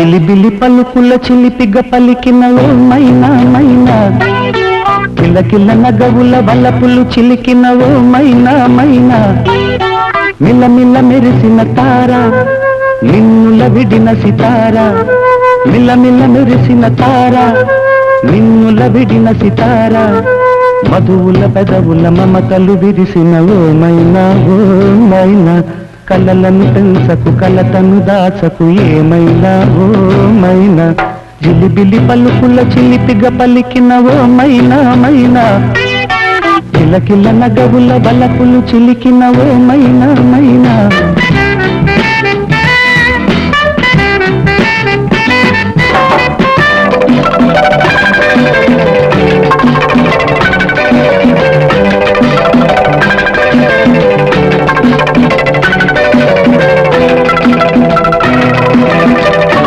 చిలిబిలి పలుకుల చిలిపిగ పలికిన ఓ మైనా మైనా, కిలకిల నగవుల వలపులు చిలికిన ఓ మైనా మైనా, మిలమిల మెరిసిన తార నిన్నుల విడిన సితార, మిలమిల మెరిసిన తార నిన్నుల విడిన సితార, మధువుల పెదవుల మమతలు విరిసిన ఓ మైనా ఓ మైనా, కలలను పెంచకు కలతను దాచకు ఏమైనా ఓ మైనా, జిలిబిలి పలుకుల చిలిపిగ పలికిన ఓ మైనా మైనా, కిలకిల నగవుల బలపులు చిలికిన ఓ మైనా మైనా.